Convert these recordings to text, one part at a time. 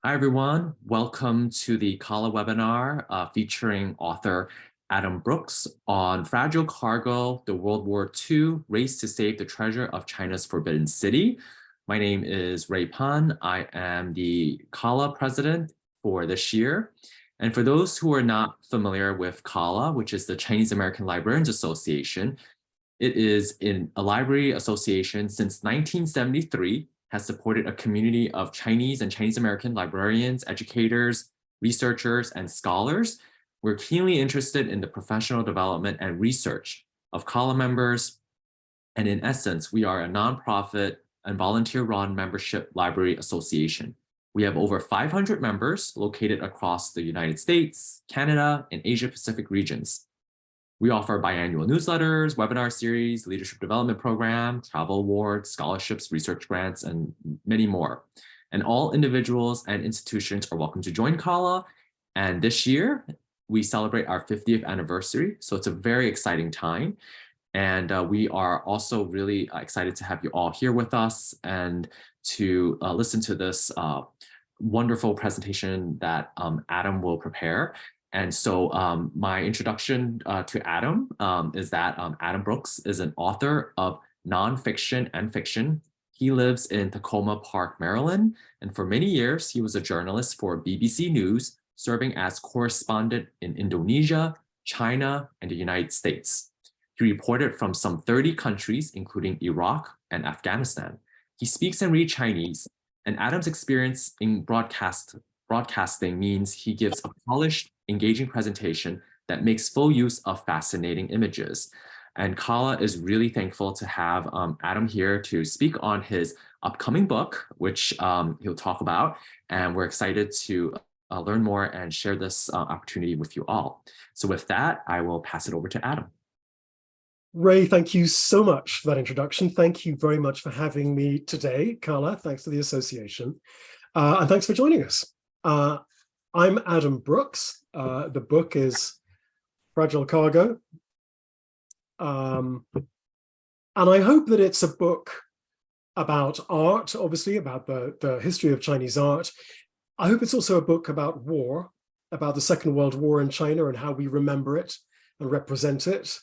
Hi, everyone. Welcome to the CALA webinar featuring author Adam Brookes on Fragile Cargo, the World War II Race to Save the Treasure of China's Forbidden City. My name is Ray Pan. I am the CALA president for this year. And for those who are not familiar with CALA, which is the Chinese American Librarians Association, it is a library association since 1973, has supported a community of Chinese and Chinese American librarians, educators, researchers, and scholars. We're keenly interested in the professional development and research of CALA members. And in essence, we are a nonprofit and volunteer-run membership library association. We have over 500 members located across the United States, Canada, and Asia Pacific regions. We offer biannual newsletters, webinar series, leadership development program, travel awards, scholarships, research grants, and many more. And all individuals and institutions are welcome to join CALA. And this year, we celebrate our 50th anniversary. So it's a very exciting time. And we are also really excited to have you all here with us and to listen to this wonderful presentation that Adam will prepare. And so my introduction to Adam is that Adam Brookes is an author of nonfiction and fiction. He lives in Takoma Park, Maryland, and for many years, he was a journalist for BBC News, serving as correspondent in Indonesia, China, and the United States. He reported from some 30 countries, including Iraq and Afghanistan. He speaks and reads Chinese, and Adam's experience in broadcasting means he gives a polished, engaging presentation that makes full use of fascinating images. And CALA is really thankful to have Adam here to speak on his upcoming book, which he'll talk about. And we're excited to learn more and share this opportunity with you all. So with that, I will pass it over to Adam. Ray, thank you so much for that introduction. Thank you very much for having me today, CALA. Thanks to the association. And thanks for joining us. I'm Adam Brookes. The book is Fragile Cargo. And I hope that it's a book about art, obviously, about the history of Chinese art. I hope it's also a book about war, about the Second World War in China and how we remember it and represent it.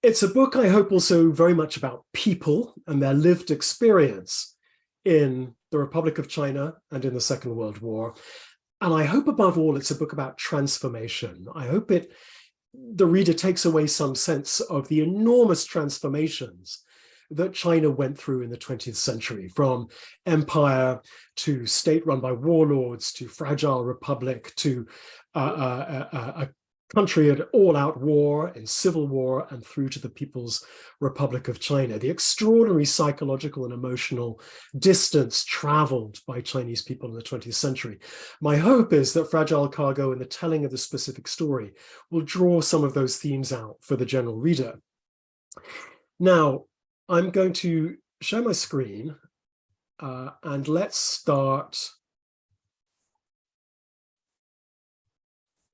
It's a book, I hope, also very much about people and their lived experience in the Republic of China and in the Second World War. And I hope above all, it's a book about transformation. I hope the reader takes away some sense of the enormous transformations that China went through in the 20th century, from empire to state run by warlords, to fragile republic, to a country at all-out war and civil war, and through to the People's Republic of China. The extraordinary psychological and emotional distance traveled by Chinese people in the 20th century. My hope is that Fragile Cargo and the telling of the specific story will draw some of those themes out for the general reader. Now, I'm going to share my screen and let's start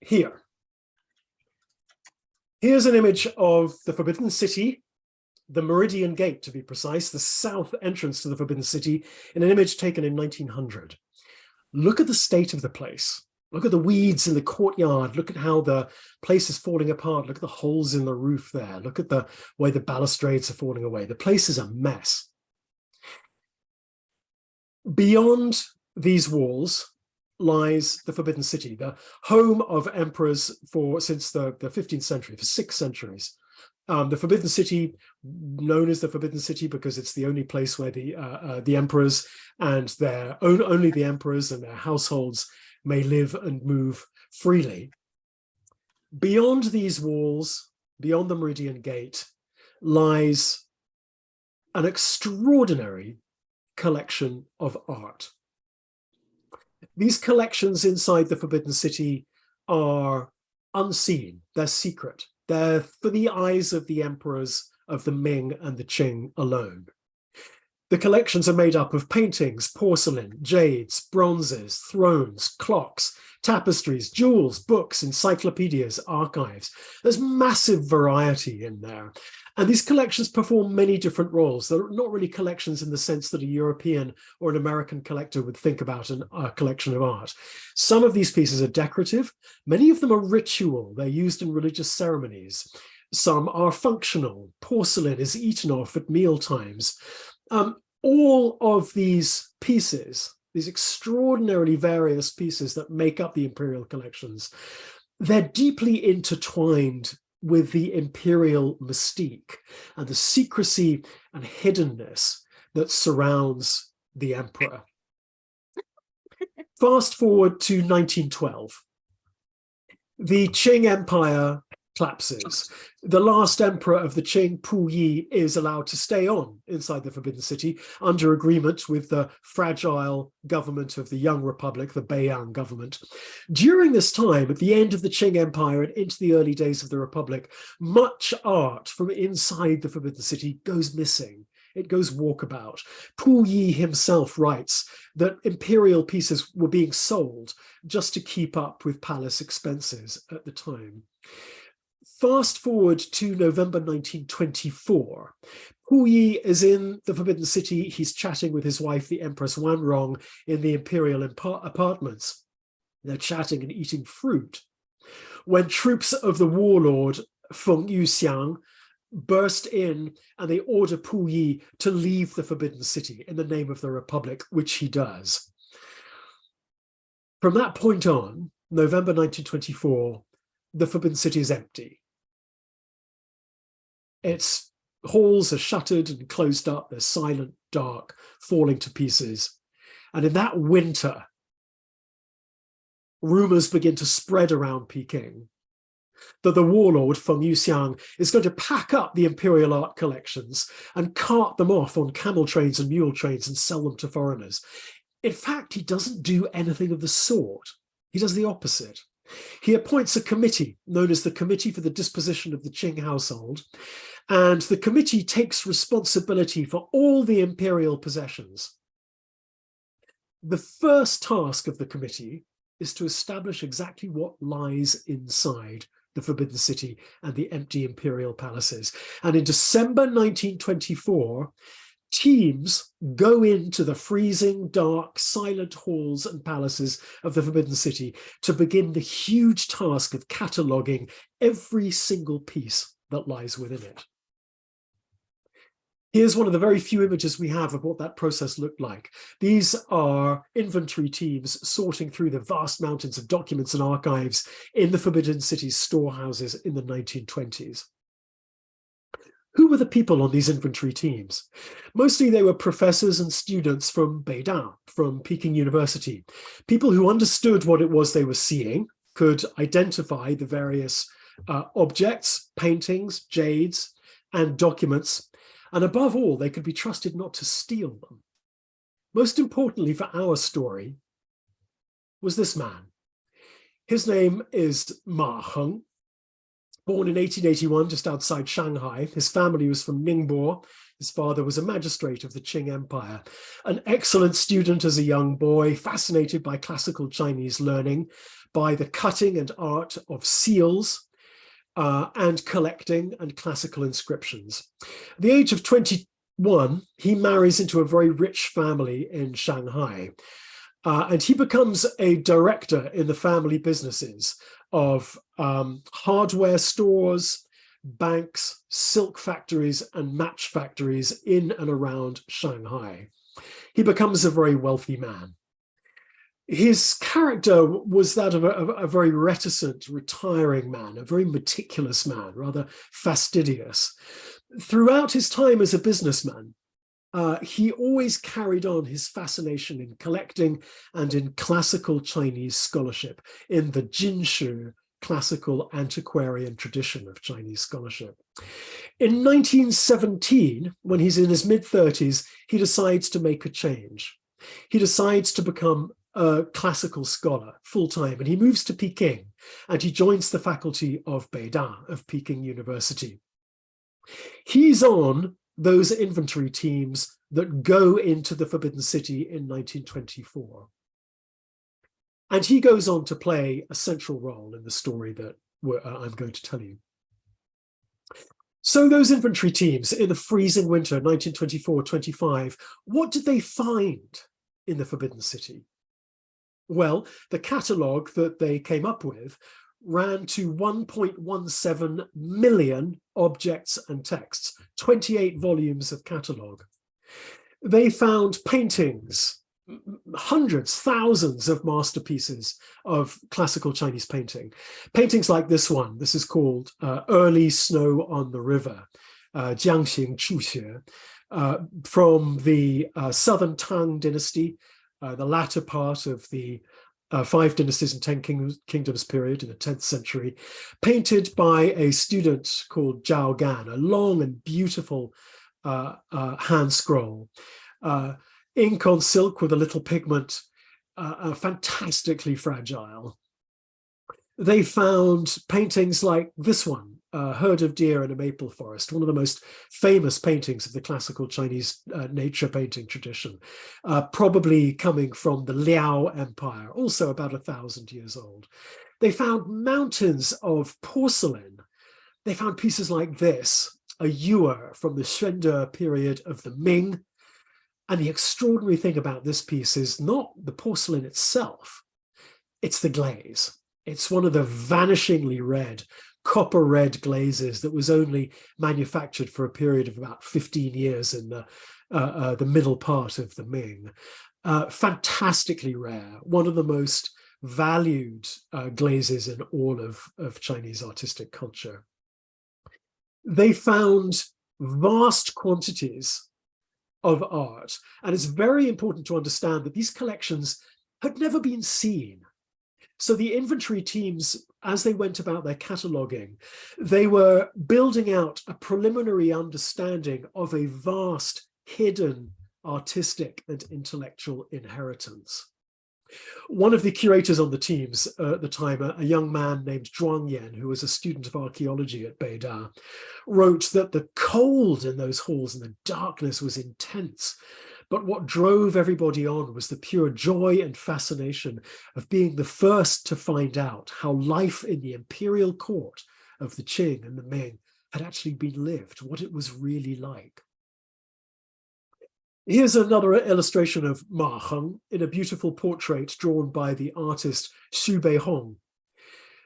here. Here's an image of the Forbidden City, the Meridian Gate, to be precise, the south entrance to the Forbidden City, in an image taken in 1900. Look at the state of the place. Look at the weeds in the courtyard. Look at how the place is falling apart. Look at the holes in the roof there. Look at the way the balustrades are falling away. The place is a mess. Beyond these walls lies the Forbidden City, the home of emperors since the 15th century, for 6 centuries. The Forbidden City, known as the Forbidden City because it's the only place where the emperors and only the emperors and their households may live and move freely. Beyond these walls, beyond the Meridian Gate, lies an extraordinary collection of art. These collections inside the Forbidden City are unseen, they're secret. They're for the eyes of the emperors of the Ming and the Qing alone. The collections are made up of paintings, porcelain, jades, bronzes, thrones, clocks, tapestries, jewels, books, encyclopedias, archives. There's massive variety in there. And these collections perform many different roles. They're not really collections in the sense that a European or an American collector would think about a collection of art. Some of these pieces are decorative. Many of them are ritual. They're used in religious ceremonies. Some are functional. Porcelain is eaten off at meal times. All of these pieces, these extraordinarily various pieces that make up the imperial collections, they're deeply intertwined with the imperial mystique and the secrecy and hiddenness that surrounds the emperor. Fast forward to 1912. The Qing Empire collapses. The last emperor of the Qing, Pu Yi, is allowed to stay on inside the Forbidden City under agreement with the fragile government of the Young Republic, the Beiyang government. During this time, at the end of the Qing Empire and into the early days of the Republic, much art from inside the Forbidden City goes missing. It goes walkabout. Pu Yi himself writes that imperial pieces were being sold just to keep up with palace expenses at the time. Fast forward to November 1924. Pu Yi is in the Forbidden City. He's chatting with his wife, the Empress Wanrong, in the imperial apartments. They're chatting and eating fruit when troops of the warlord Feng Yuxiang burst in and they order Pu Yi to leave the Forbidden City in the name of the Republic, which he does. From that point on, November 1924, the Forbidden City is empty. Its halls are shuttered and closed up. They're silent, dark, falling to pieces. And in that winter, rumors begin to spread around Peking that the warlord, Feng Yuxiang, is going to pack up the imperial art collections and cart them off on camel trains and mule trains and sell them to foreigners. In fact, he doesn't do anything of the sort. He does the opposite. He appoints a committee known as the Committee for the Disposition of the Qing Household, and the committee takes responsibility for all the imperial possessions. The first task of the committee is to establish exactly what lies inside the Forbidden City and the empty imperial palaces. And in December 1924, teams go into the freezing, dark, silent halls and palaces of the Forbidden City to begin the huge task of cataloguing every single piece that lies within it. Here's one of the very few images we have of what that process looked like. These are inventory teams sorting through the vast mountains of documents and archives in the Forbidden City's storehouses in the 1920s. Who were the people on these inventory teams? Mostly they were professors and students from Beidang, from Peking University, people who understood what it was they were seeing, could identify the various objects, paintings, jades, and documents, and above all, they could be trusted not to steal them. Most importantly for our story was this man. His name is Ma Heng. Born in 1881, just outside Shanghai. His family was from Ningbo. His father was a magistrate of the Qing Empire. An excellent student as a young boy, fascinated by classical Chinese learning, by the cutting and art of seals, and collecting and classical inscriptions. At the age of 21, he marries into a very rich family in Shanghai. And he becomes a director in the family businesses of hardware stores, banks, silk factories, and match factories in and around Shanghai. He becomes a very wealthy man. His character was that of a very reticent, retiring man, a very meticulous man, rather fastidious. Throughout his time as a businessman, he always carried on his fascination in collecting and in classical Chinese scholarship, in the Jinshu classical antiquarian tradition of Chinese scholarship. In 1917, when he's in his mid-30s, he decides to make a change. He decides to become a classical scholar full-time, and he moves to Peking, and he joins the faculty of Beidang, of Peking University. He's on those inventory teams that go into the Forbidden City in 1924. And he goes on to play a central role in the story that I'm going to tell you. So those infantry teams in the freezing winter, 1924-25, what did they find in the Forbidden City? Well, the catalogue that they came up with ran to 1.17 million objects and texts, 28 volumes of catalogue. They found paintings, hundreds, thousands of masterpieces of classical Chinese painting. Paintings like this one. This is called Early Snow on the River, Jiangxing Chuxue, from the Southern Tang dynasty, the latter part of the 5 dynasties and 10 kingdoms period in the 10th century, painted by a student called Zhao Gan, a long and beautiful hand scroll. Ink on silk with a little pigment, fantastically fragile. They found paintings like this one, a herd of deer in a maple forest, one of the most famous paintings of the classical Chinese nature painting tradition, probably coming from the Liao Empire, also about 1,000 years old. They found mountains of porcelain. They found pieces like this, a ewer from the Xuande period of the Ming. And the extraordinary thing about this piece is not the porcelain itself, it's the glaze. It's one of the vanishingly red, copper red glazes that was only manufactured for a period of about 15 years in the middle part of the Ming. Fantastically rare, one of the most valued glazes in all of Chinese artistic culture. They found vast quantities of art, and it's very important to understand that these collections had never been seen. So the infantry teams, as they went about their cataloguing, they were building out a preliminary understanding of a vast, hidden artistic and intellectual inheritance. One of the curators on the teams at the time, a young man named Zhuang Yan, who was a student of archaeology at Beida, wrote that the cold in those halls and the darkness was intense. But what drove everybody on was the pure joy and fascination of being the first to find out how life in the imperial court of the Qing and the Ming had actually been lived, what it was really like. Here's another illustration of Ma Heng in a beautiful portrait drawn by the artist Xu Beihong.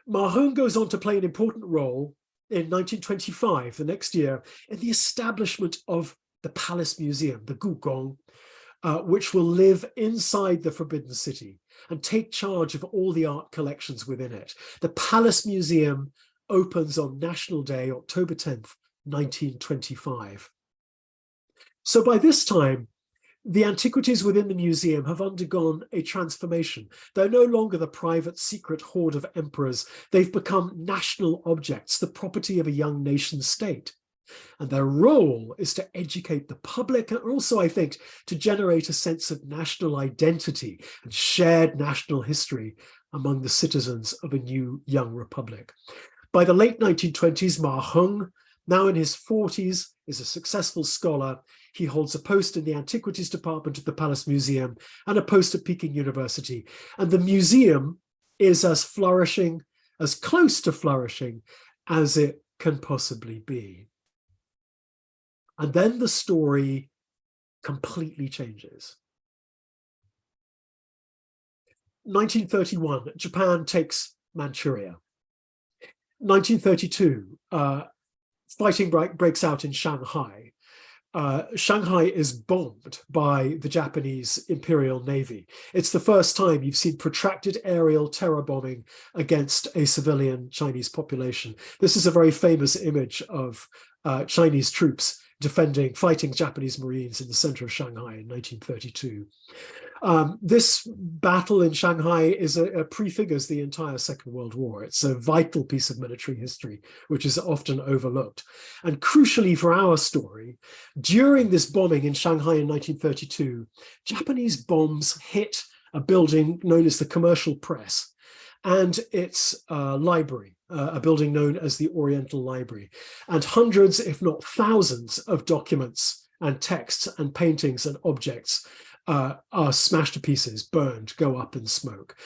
Ma Heng goes on to play an important role in 1925, the next year, in the establishment of the Palace Museum, the Gugong, which will live inside the Forbidden City and take charge of all the art collections within it. The Palace Museum opens on National Day, October 10th, 1925. So by this time, the antiquities within the museum have undergone a transformation. They're no longer the private secret hoard of emperors. They've become national objects, the property of a young nation state. And their role is to educate the public and also, I think, to generate a sense of national identity and shared national history among the citizens of a new young republic. By the late 1920s, Ma Heng, now in his 40s, is a successful scholar. He holds a post in the Antiquities Department of the Palace Museum and a post at Peking University. And the museum is as flourishing, as close to flourishing as it can possibly be. And then the story completely changes. 1931, Japan takes Manchuria. 1932, fighting breaks out in Shanghai. Shanghai is bombed by the Japanese Imperial Navy. It's the first time you've seen protracted aerial terror bombing against a civilian Chinese population. This is a very famous image of Chinese troops fighting Japanese Marines in the center of Shanghai in 1932. This battle in Shanghai prefigures the entire Second World War. It's a vital piece of military history, which is often overlooked. And crucially for our story, during this bombing in Shanghai in 1932, Japanese bombs hit a building known as the Commercial Press and its library, a building known as the Oriental Library. And hundreds, if not thousands, of documents and texts and paintings and objects are smashed to pieces, burned, go up in smoke.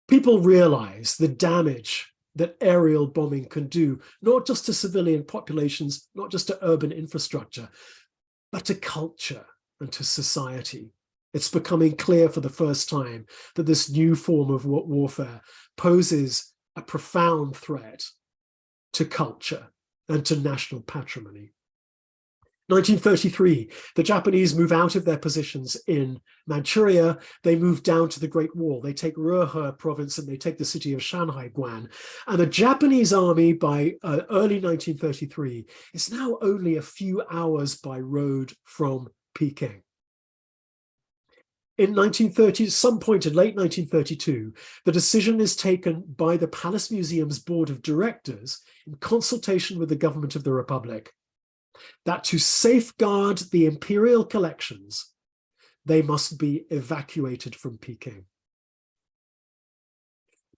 People realize the damage that aerial bombing can do, not just to civilian populations, not just to urban infrastructure, but to culture and to society. It's becoming clear for the first time that this new form of warfare poses a profound threat to culture and to national patrimony. 1933, the Japanese move out of their positions in Manchuria. They move down to the Great Wall. They take Ruhe province and they take the city of Shanhai Guan. And the Japanese army by early 1933 is now only a few hours by road from Peking. In 1930, some point in late 1932, the decision is taken by the Palace Museum's board of directors in consultation with the government of the Republic that to safeguard the imperial collections, they must be evacuated from Peking.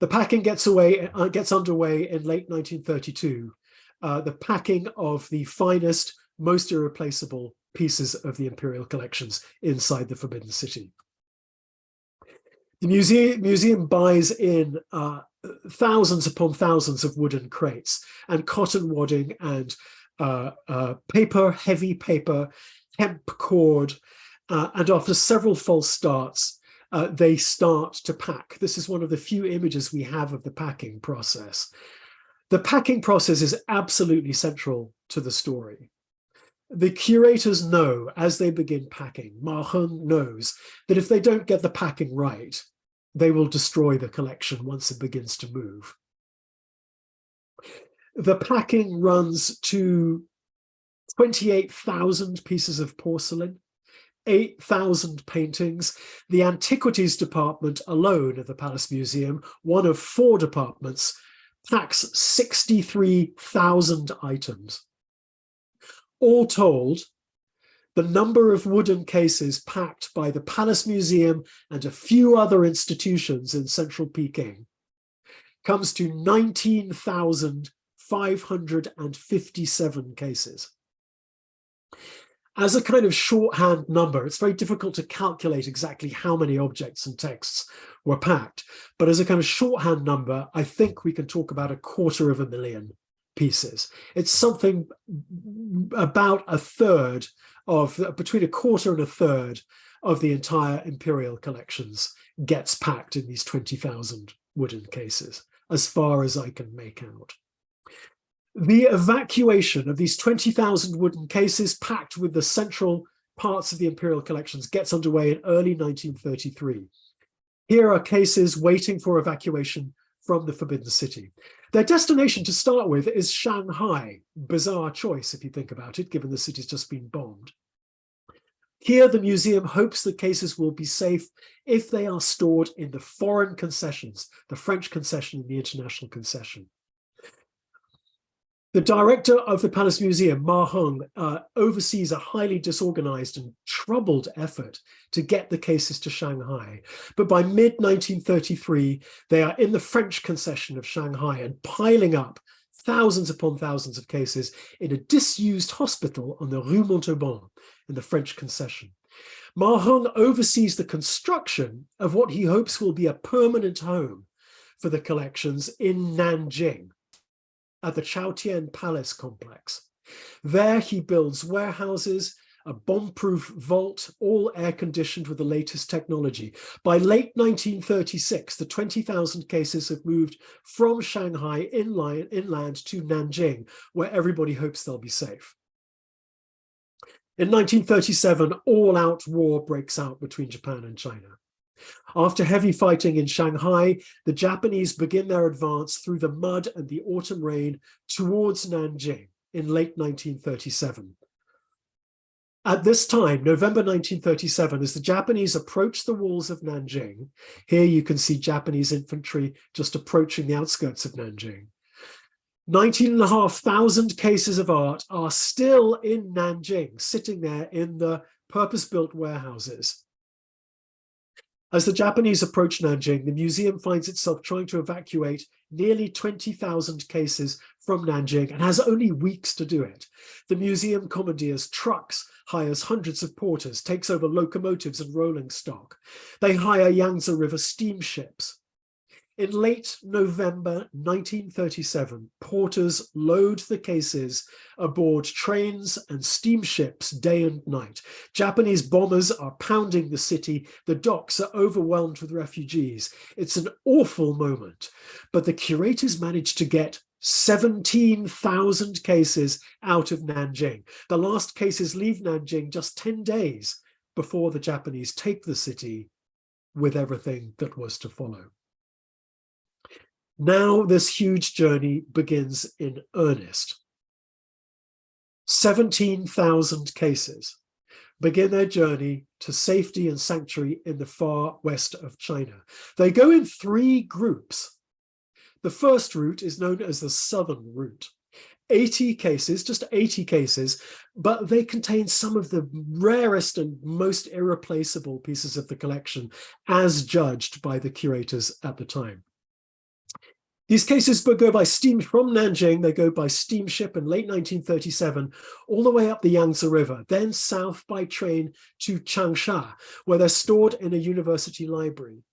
The packing gets underway in late 1932, the packing of the finest, most irreplaceable pieces of the imperial collections inside the Forbidden City. The museum buys in thousands upon thousands of wooden crates and cotton wadding and paper, heavy paper, hemp cord, and after several false starts, they start to pack. This is one of the few images we have of the packing process. The packing process is absolutely central to the story. The curators know as they begin packing, Ma Heng knows that if they don't get the packing right, they will destroy the collection once it begins to move. The packing runs to 28,000 pieces of porcelain, 8,000 paintings. The antiquities department alone of the Palace Museum, one of 4 departments, packs 63,000 items. All told, the number of wooden cases packed by the Palace Museum and a few other institutions in central Peking comes to 19,557 cases. As a kind of shorthand number, it's very difficult to calculate exactly how many objects and texts were packed, but as a kind of shorthand number, I think we can talk about 250,000 pieces. It's something about a third of, between a quarter and a third of the entire imperial collections gets packed in these 20,000 wooden cases, as far as I can make out. The evacuation of these 20,000 wooden cases packed with the central parts of the imperial collections gets underway in early 1933. Here are cases waiting for evacuation from the Forbidden City. Their destination to start with is Shanghai. Bizarre choice if you think about it, given the city's just been bombed. Here, the museum hopes the cases will be safe if they are stored in the foreign concessions, the French concession and the international concession. The director of the Palace Museum, Ma Heng, oversees a highly disorganized and troubled effort to get the cases to Shanghai. But by mid-1933, they are in the French concession of Shanghai and piling up thousands upon thousands of cases in a disused hospital on the Rue Montauban in the French concession. Ma Heng oversees the construction of what he hopes will be a permanent home for the collections in Nanjing, at the Chaotian Palace complex. There he builds warehouses, a bomb-proof vault, all air-conditioned with the latest technology. By late 1936, the 20,000 cases have moved from Shanghai inland to Nanjing, where everybody hopes they'll be safe. In 1937, all-out war breaks out between Japan and China. After heavy fighting in Shanghai, the Japanese begin their advance through the mud and the autumn rain towards Nanjing in late 1937. At this time, November 1937, as the Japanese approach the walls of Nanjing, here you can see Japanese infantry just approaching the outskirts of Nanjing. 19,500 cases of art are still in Nanjing, sitting there in the purpose-built warehouses. As the Japanese approach Nanjing, the museum finds itself trying to evacuate nearly 20,000 cases from Nanjing and has only weeks to do it. The museum commandeers trucks, hires hundreds of porters, takes over locomotives and rolling stock. They hire Yangtze River steamships. In late November 1937, porters load the cases aboard trains and steamships day and night. Japanese bombers are pounding the city. The docks are overwhelmed with refugees. It's an awful moment, but the curators managed to get 17,000 cases out of Nanjing. The last cases leave Nanjing just 10 days before the Japanese take the city with everything that was to follow. Now this huge journey begins in earnest. 17,000 cases begin their journey to safety and sanctuary in the far west of China. They go in 3 groups. The first route is known as the southern route. 80 cases, just 80 cases, but they contain some of the rarest and most irreplaceable pieces of the collection as judged by the curators at the time. These cases go by steam from Nanjing. They go by steamship in late 1937, all the way up the Yangtze River, then south by train to Changsha, where they're stored in a university library.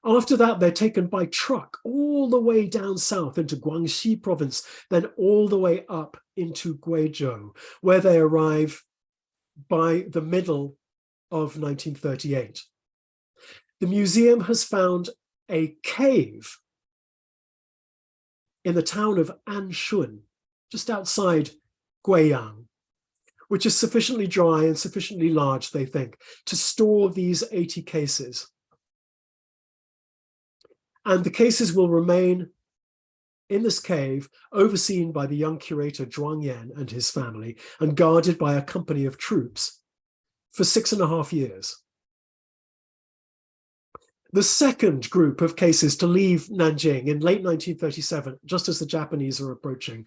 After that, they're taken by truck all the way down south into Guangxi province, then all the way up into Guizhou, where they arrive by the middle of 1938. The museum has found a cave in the town of Anshun, just outside Guiyang, which is sufficiently dry and sufficiently large, they think, to store these 80 cases. And the cases will remain in this cave, overseen by the young curator Zhuang Yan and his family, and guarded by a company of troops for 6.5 years. The second group of cases to leave Nanjing in late 1937, just as the Japanese are approaching,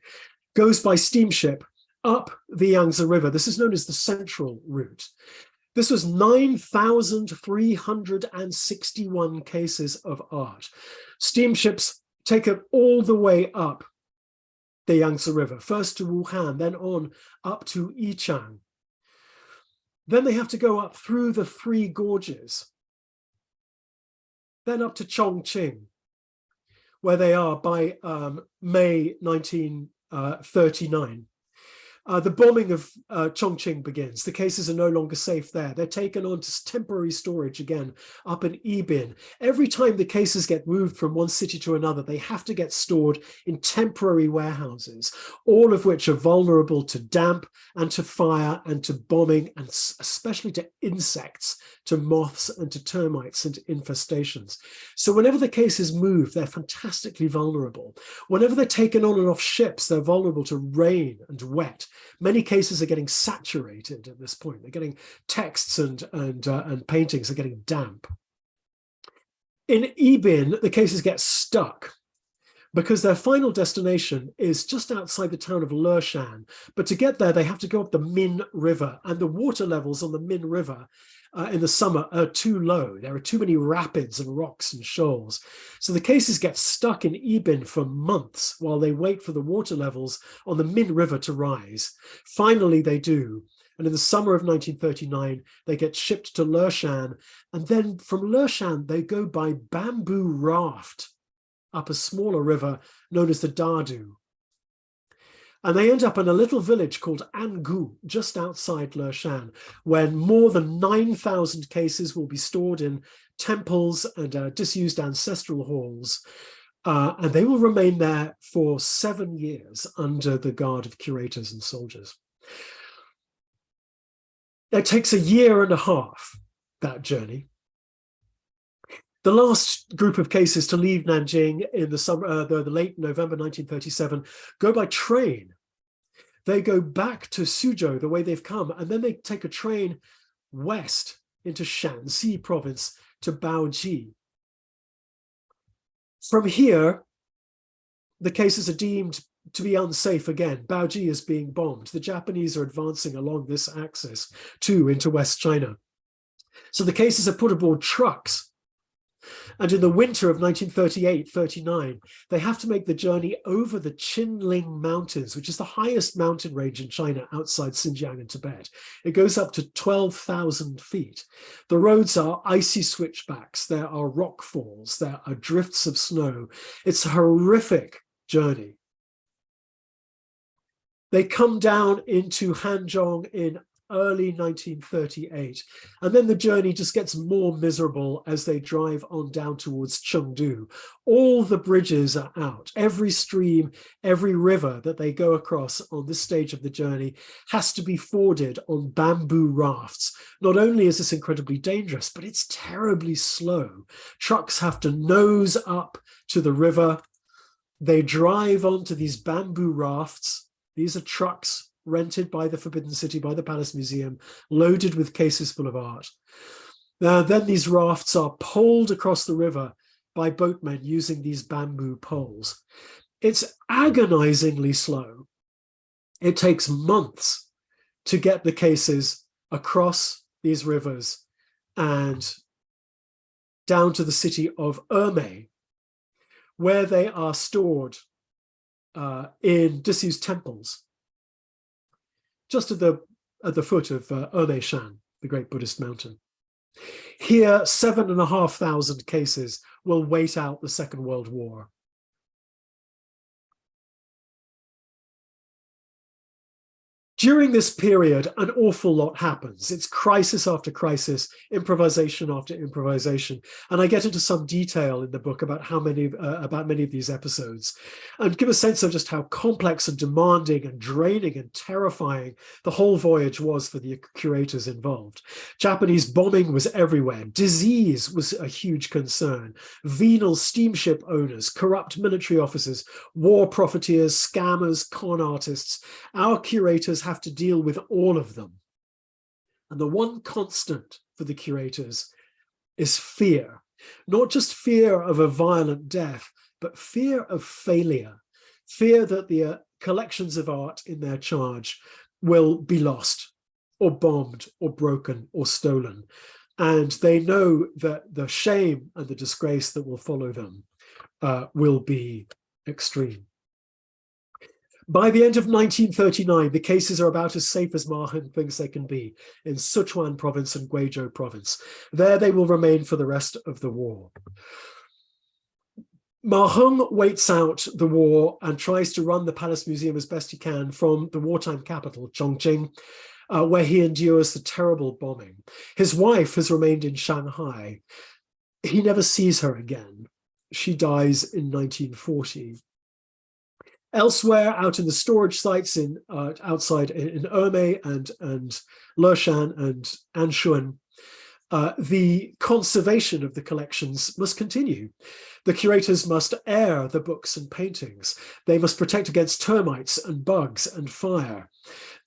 goes by steamship up the Yangtze River. This is known as the Central Route. This was 9,361 cases of art. Steamships take it all the way up the Yangtze River, first to Wuhan, then on up to Yichang. Then they have to go up through the 3 gorges, then up to Chongqing, where they are by May 1939. The bombing of Chongqing begins. The cases are no longer safe there. They're taken on to temporary storage again up in Yibin. Every time the cases get moved from one city to another, they have to get stored in temporary warehouses, all of which are vulnerable to damp and to fire and to bombing, and especially to insects, to moths and to termites and infestations. So whenever the cases move, they're fantastically vulnerable. Whenever they're taken on and off ships, they're vulnerable to rain and wet. Many cases are getting saturated at this point. They're getting texts and paintings are getting damp. In Yibin, the cases get stuck because their final destination is just outside the town of Leshan. But to get there, they have to go up the Min River, and the water levels on the Min River in the summer are too low. There are too many rapids and rocks and shoals. So the cases get stuck in Yibin for months while they wait for the water levels on the Min River to rise. Finally, they do. And in the summer of 1939, they get shipped to Leshan. And then from Leshan, they go by bamboo raft up a smaller river known as the Dadu. And they end up in a little village called Angu, just outside Leshan, where more than 9,000 cases will be stored in temples and disused ancestral halls. And they will remain there for 7 years under the guard of curators and soldiers. It takes 1.5 years, that journey. The last group of cases to leave Nanjing in the summer, the late November 1937, go by train. They go back to Suzhou the way they've come, and then they take a train west into Shanxi province to Baoji. From here, the cases are deemed to be unsafe again. Baoji is being bombed. The Japanese are advancing along this axis too into West China. So the cases are put aboard trucks And in the winter of 1938-39, they have to make the journey over the Qinling Mountains, which is the highest mountain range in China outside Xinjiang and Tibet. It goes up to 12,000 feet. The roads are icy switchbacks. There are rock falls. There are drifts of snow. It's a horrific journey. They come down into Hanzhong in early 1938, and then the journey just gets more miserable as they drive on down towards Chengdu. All the bridges are out. Every stream, every river that they go across on this stage of the journey has to be forded on bamboo rafts. Not only is this incredibly dangerous, but it's terribly slow. Trucks have to nose up to the river. They drive onto these bamboo rafts. These are trucks rented by the Forbidden City, by the Palace Museum, loaded with cases full of art. Then these rafts are poled across the river by boatmen using these bamboo poles. It's agonizingly slow. It takes months to get the cases across these rivers and down to the city of Ermei, where they are stored in disused temples, just at the foot of Ermei Shan, the great Buddhist mountain. Here, 7,500 cases will wait out the Second World War. During this period, an awful lot happens. It's crisis after crisis, improvisation after improvisation. And I get into some detail in the book about many of these episodes, and give a sense of just how complex and demanding and draining and terrifying the whole voyage was for the curators involved. Japanese bombing was everywhere. Disease was a huge concern. Venal steamship owners, corrupt military officers, war profiteers, scammers, con artists. Our curators have to deal with all of them. And the one constant for the curators is fear, not just fear of a violent death, but fear of failure, fear that the collections of art in their charge will be lost or bombed or broken or stolen. And they know that the shame and the disgrace that will follow them will be extreme. By the end of 1939, the cases are about as safe as Ma Heng thinks they can be in Sichuan province and Guizhou province. There they will remain for the rest of the war. Ma Heng waits out the war and tries to run the Palace Museum as best he can from the wartime capital, Chongqing, where he endures the terrible bombing. His wife has remained in Shanghai. He never sees her again. She dies in 1940. Elsewhere, out in the storage sites outside in Ermei and Leshan and Anshun, the conservation of the collections must continue. The curators must air the books and paintings. They must protect against termites and bugs and fire.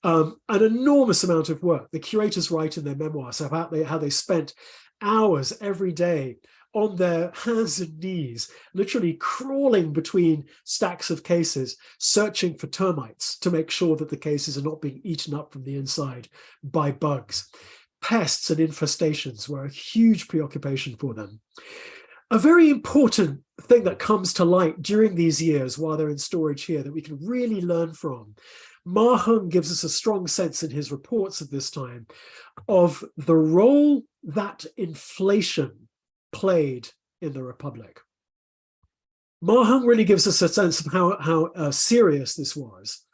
An enormous amount of work. The curators write in their memoirs about how they spent hours every day on their hands and knees, literally crawling between stacks of cases, searching for termites to make sure that the cases are not being eaten up from the inside by bugs. Pests and infestations were a huge preoccupation for them. A very important thing that comes to light during these years while they're in storage here that we can really learn from, Ma Heng gives us a strong sense in his reports of this time of the role that inflation played in the Republic. Ma Heng really gives us a sense of how serious this was.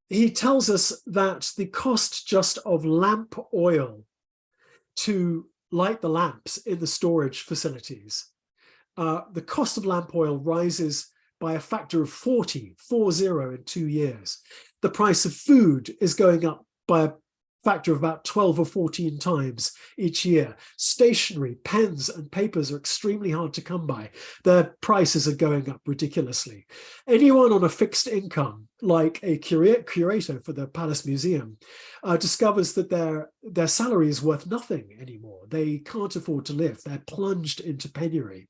He tells us that the cost just of lamp oil to light the lamps in the storage facilities, the cost of lamp oil rises by a factor of 40 in 2 years. The price of food is going up by a factor of about 12 or 14 times each year. Stationery, pens and papers are extremely hard to come by. Their prices are going up ridiculously. Anyone on a fixed income, like a curator for the Palace Museum, discovers that their salary is worth nothing anymore. They can't afford to live. They're plunged into penury.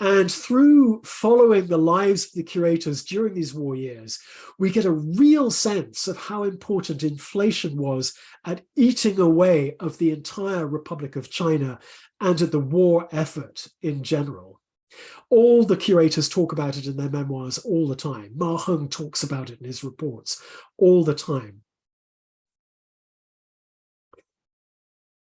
And through following the lives of the curators during these war years, we get a real sense of how important inflation was at eating away of the entire Republic of China and at the war effort in general. All the curators talk about it in their memoirs all the time. Ma Heng talks about it in his reports all the time.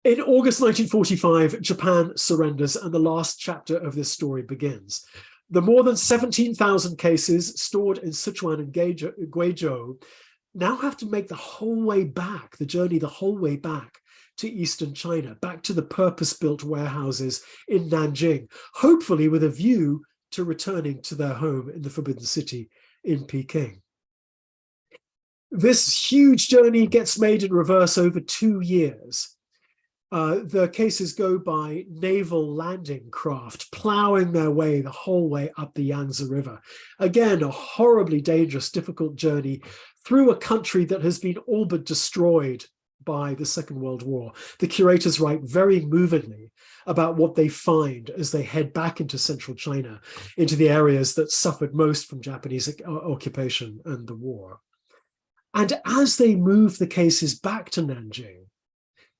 In August 1945, Japan surrenders, and the last chapter of this story begins. The more than 17,000 cases stored in Sichuan and Guizhou now have to make the whole way back, the journey the whole way back to eastern China, back to the purpose-built warehouses in Nanjing, hopefully with a view to returning to their home in the Forbidden City in Peking. This huge journey gets made in reverse over 2 years. The cases go by naval landing craft, plowing their way the whole way up the Yangtze River. Again, a horribly dangerous, difficult journey through a country that has been all but destroyed by the Second World War. The curators write very movingly about what they find as they head back into central China, into the areas that suffered most from Japanese occupation and the war. And as they move the cases back to Nanjing,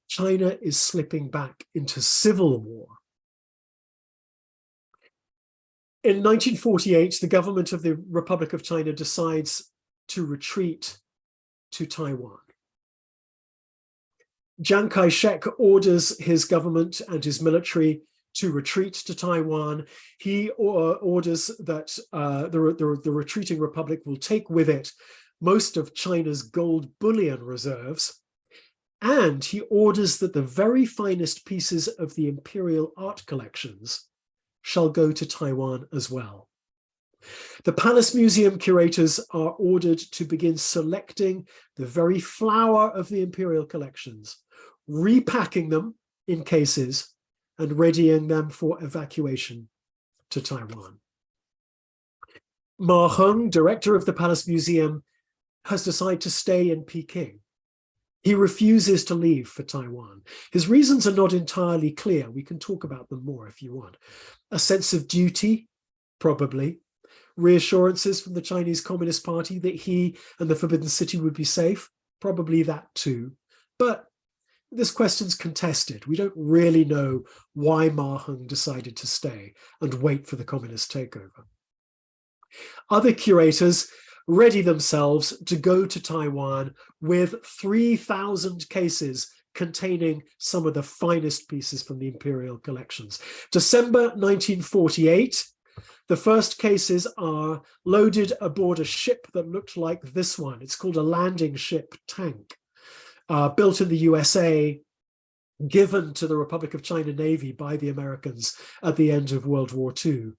China is slipping back into civil war. In 1948, the government of the Republic of China decides to retreat to Taiwan. Chiang Kai-shek orders his government and his military to retreat to Taiwan. He orders that the retreating republic will take with it most of China's gold bullion reserves, and he orders that the very finest pieces of the imperial art collections shall go to Taiwan as well. The Palace Museum curators are ordered to begin selecting the very flower of the imperial collections, repacking them in cases, and readying them for evacuation to Taiwan. Ma Heng, director of the Palace Museum, has decided to stay in Peking. He refuses to leave for Taiwan. His reasons are not entirely clear. We can talk about them more if you want. A sense of duty, probably. Reassurances from the Chinese Communist Party that he and the Forbidden City would be safe, probably that too. But this question's contested. We don't really know why Ma Heng decided to stay and wait for the communist takeover. Other curators ready themselves to go to Taiwan with 3,000 cases containing some of the finest pieces from the imperial collections. December 1948, the first cases are loaded aboard a ship that looked like this one. It's called a landing ship tank, built in the USA, given to the Republic of China Navy by the Americans at the end of World War II.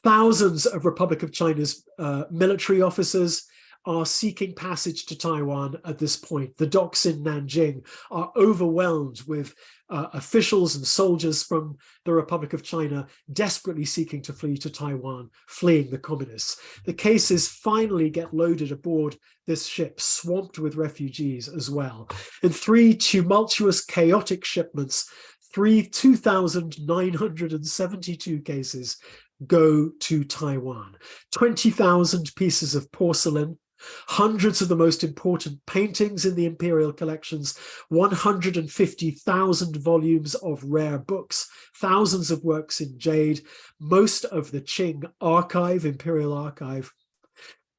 Thousands of Republic of China's military officers are seeking passage to Taiwan at this point. The docks in Nanjing are overwhelmed with officials and soldiers from the Republic of China desperately seeking to flee to Taiwan, fleeing the communists. The cases finally get loaded aboard this ship, swamped with refugees as well. In 3 tumultuous, chaotic shipments, 2,972 cases go to Taiwan. 20,000 pieces of porcelain, hundreds of the most important paintings in the imperial collections, 150,000 volumes of rare books, thousands of works in jade, most of the Qing archive, imperial archive.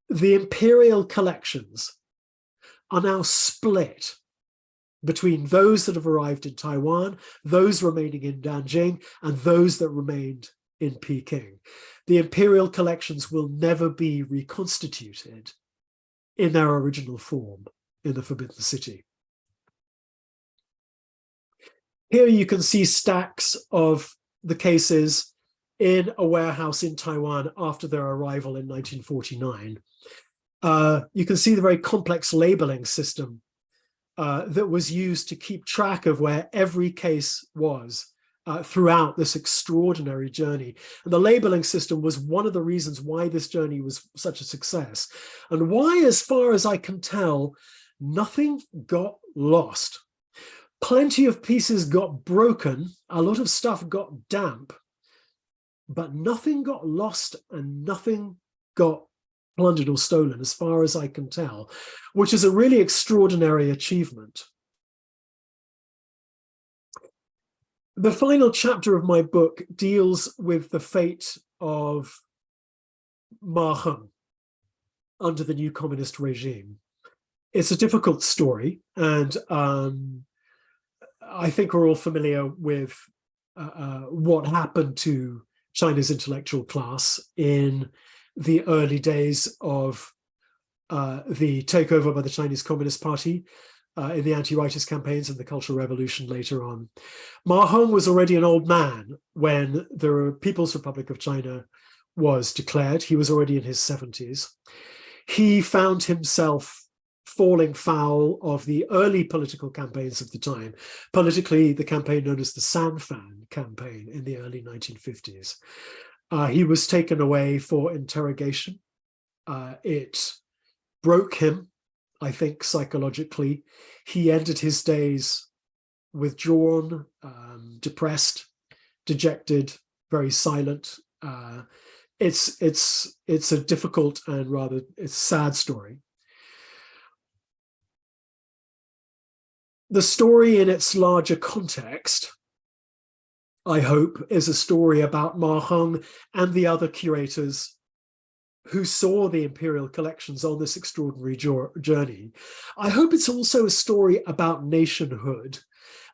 The imperial collections are now split between those that have arrived in Taiwan, those remaining in Nanjing, and those that remained in Peking. The imperial collections will never be reconstituted in their original form in the Forbidden City. Here you can see stacks of the cases in a warehouse in Taiwan after their arrival in 1949. You can see the very complex labeling system that was used to keep track of where every case was throughout this extraordinary journey. And the labeling system was one of the reasons why this journey was such a success, and why, as far as I can tell, nothing got lost. Plenty of pieces got broken, a lot of stuff got damp, but nothing got lost and nothing got plundered or stolen, as far as I can tell, which is a really extraordinary achievement. The final chapter of my book deals with the fate of Ma Heng under the new communist regime. It's a difficult story, and I think we're all familiar with what happened to China's intellectual class in the early days of the takeover by the Chinese Communist Party, in the anti-rightist campaigns and the Cultural Revolution later on. Ma Heng was already an old man when the People's Republic of China was declared. He was already in his 70s. He found himself falling foul of the early political campaigns of the time, politically the campaign known as the Sanfan campaign in the early 1950s. He was taken away for interrogation. It broke him, I think, psychologically. He ended his days withdrawn, depressed, dejected, very silent. It's a difficult and rather sad story. The story in its larger context, I hope, is a story about Ma Heng and the other curators who saw the imperial collections on this extraordinary journey. I hope it's also a story about nationhood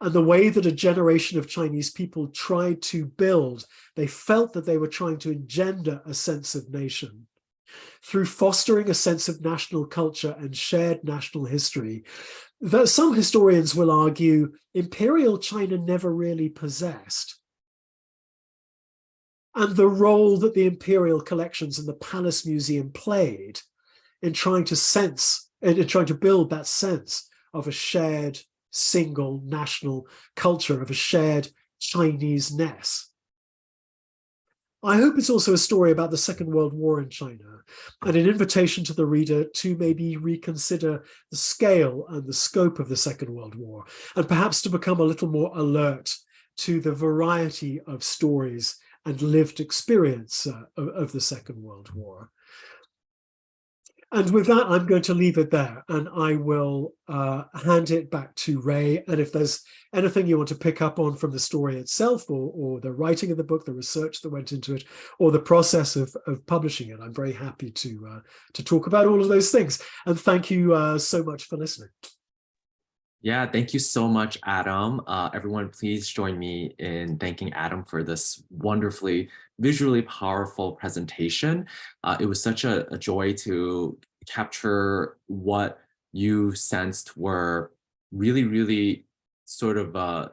and the way that a generation of Chinese people tried to build. They felt that they were trying to engender a sense of nation through fostering a sense of national culture and shared national history that some historians will argue imperial China never really possessed. And the role that the imperial collections and the Palace Museum played in trying to build that sense of a shared single national culture, of a shared Chinese-ness. I hope it's also a story about the Second World War in China and an invitation to the reader to maybe reconsider the scale and the scope of the Second World War, and perhaps to become a little more alert to the variety of stories and lived experience of the Second World War. And with that, I'm going to leave it there, and I will hand it back to Ray. And if there's anything you want to pick up on from the story itself, or the writing of the book, the research that went into it, or the process of publishing it, I'm very happy to talk about all of those things. And thank you so much for listening. Yeah, thank you so much, Adam. Everyone, please join me in thanking Adam for this wonderfully visually powerful presentation. It was such a joy to capture what you sensed were really, really sort of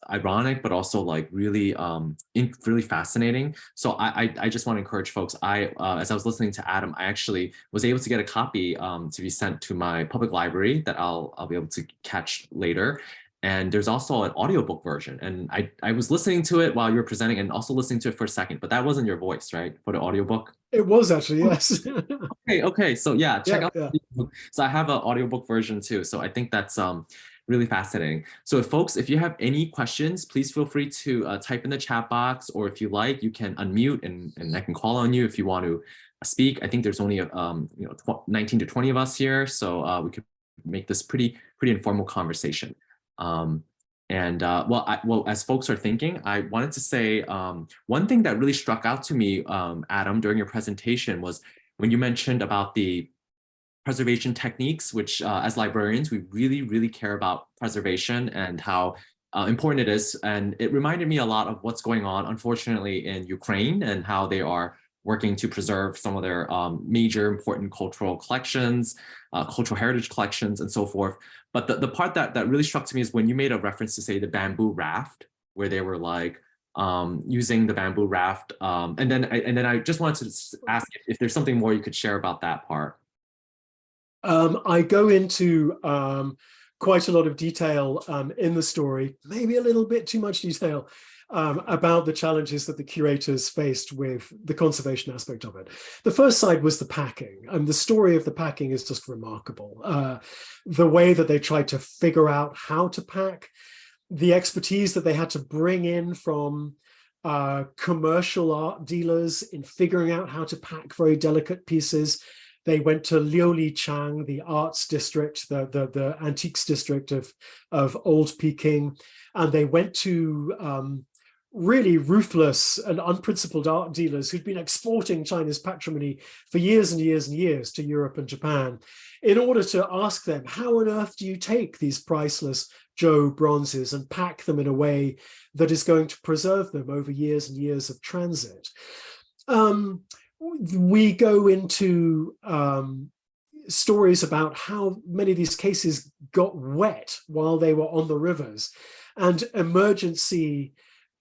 ironic, but also like really really fascinating. So I just want to encourage folks. As I was listening to Adam, I actually was able to get a copy to be sent to my public library that I'll be able to catch later. And there's also an audiobook version. And I was listening to it while you were presenting and also listening to it for a second, but that wasn't your voice, right? For the audiobook? It was actually, yes. Okay. So yeah, check out. Yeah. So I have an audiobook version too. So I think that's really fascinating. So folks, if you have any questions, please feel free to type in the chat box, or if you like, you can unmute and I can call on you if you want to speak. I think there's only 19 to 20 of us here, so we could make this pretty informal conversation. Well, as folks are thinking, I wanted to say one thing that really struck out to me, Adam, during your presentation was when you mentioned about the preservation techniques, which as librarians, we really care about preservation and how important it is. And it reminded me a lot of what's going on, unfortunately, in Ukraine and how they are working to preserve some of their major important cultural collections, cultural heritage collections, and so forth. But the part that really struck to me is when you made a reference to, say, the bamboo raft, where they were like using the bamboo raft. And then I just wanted to ask if there's something more you could share about that part. I go into quite a lot of detail in the story, maybe a little bit too much detail, about the challenges that the curators faced with the conservation aspect of it. The first side was the packing, and the story of the packing is just remarkable. The way that they tried to figure out how to pack, the expertise that they had to bring in from commercial art dealers in figuring out how to pack very delicate pieces. They went to Liulichang, the arts district, the antiques district of old Peking, and they went to really ruthless and unprincipled art dealers who'd been exporting China's patrimony for years and years and years to Europe and Japan in order to ask them, how on earth do you take these priceless Zhou bronzes and pack them in a way that is going to preserve them over years and years of transit? We go into stories about how many of these cases got wet while they were on the rivers, and emergency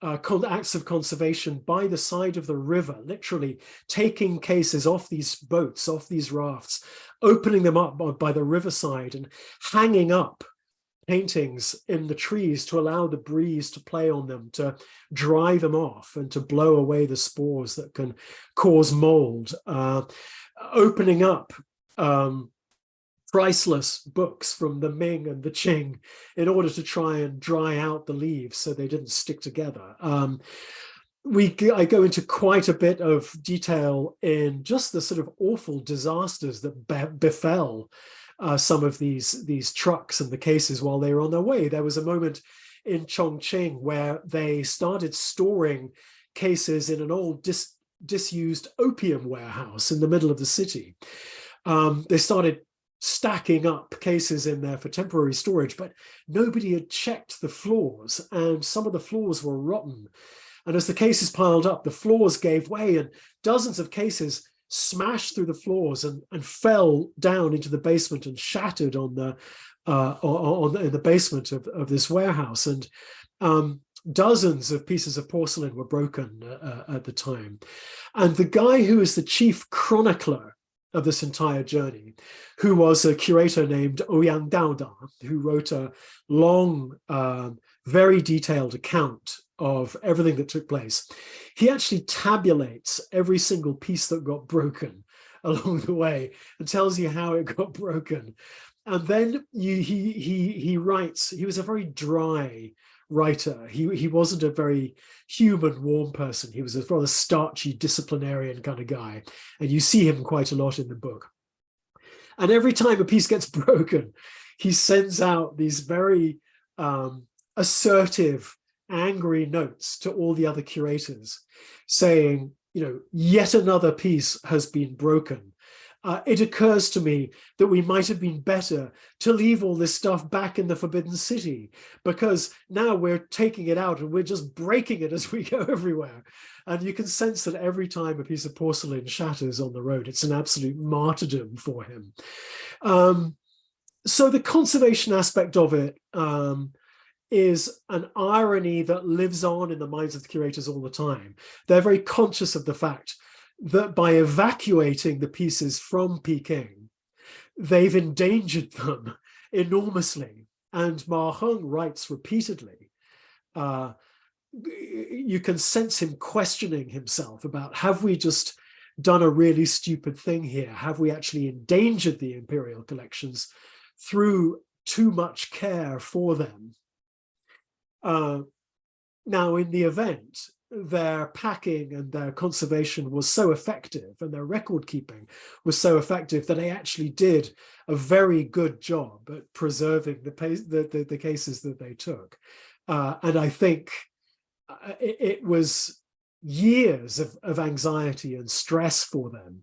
acts of conservation by the side of the river, literally taking cases off these boats, off these rafts, opening them up by the riverside and hanging up paintings in the trees to allow the breeze to play on them, to dry them off and to blow away the spores that can cause mold, opening up priceless books from the Ming and the Qing in order to try and dry out the leaves so they didn't stick together. I go into quite a bit of detail in just the sort of awful disasters that befell some of these trucks and the cases while they were on their way. There was a moment in Chongqing where they started storing cases in an old disused opium warehouse in the middle of the city. They started stacking up cases in there for temporary storage, but nobody had checked the floors, and some of the floors were rotten. And as the cases piled up, the floors gave way and dozens of cases smashed through the floors and fell down into the basement and shattered in the basement of this warehouse. And dozens of pieces of porcelain were broken at the time. And the guy who is the chief chronicler of this entire journey, who was a curator named Ouyang Daoda, who wrote a long, very detailed account of everything that took place. He actually tabulates every single piece that got broken along the way and tells you how it got broken. And then he writes. He was a very dry writer. He wasn't a very human, warm person. He was a rather starchy, disciplinarian kind of guy. And you see him quite a lot in the book. And every time a piece gets broken, he sends out these very assertive, angry notes to all the other curators saying, yet another piece has been broken. It occurs to me that we might have been better to leave all this stuff back in the Forbidden City, because now we're taking it out and we're just breaking it as we go everywhere. And you can sense that every time a piece of porcelain shatters on the road, it's an absolute martyrdom for him. So the conservation aspect of it is an irony that lives on in the minds of the curators all the time. They're very conscious of the fact that by evacuating the pieces from Peking, they've endangered them enormously. And Ma Heng writes repeatedly, you can sense him questioning himself about, have we just done a really stupid thing here? Have we actually endangered the imperial collections through too much care for them? Now, in the event, their packing and their conservation was so effective and their record keeping was so effective that they actually did a very good job at preserving the cases that they took. And I think it was years of anxiety and stress for them.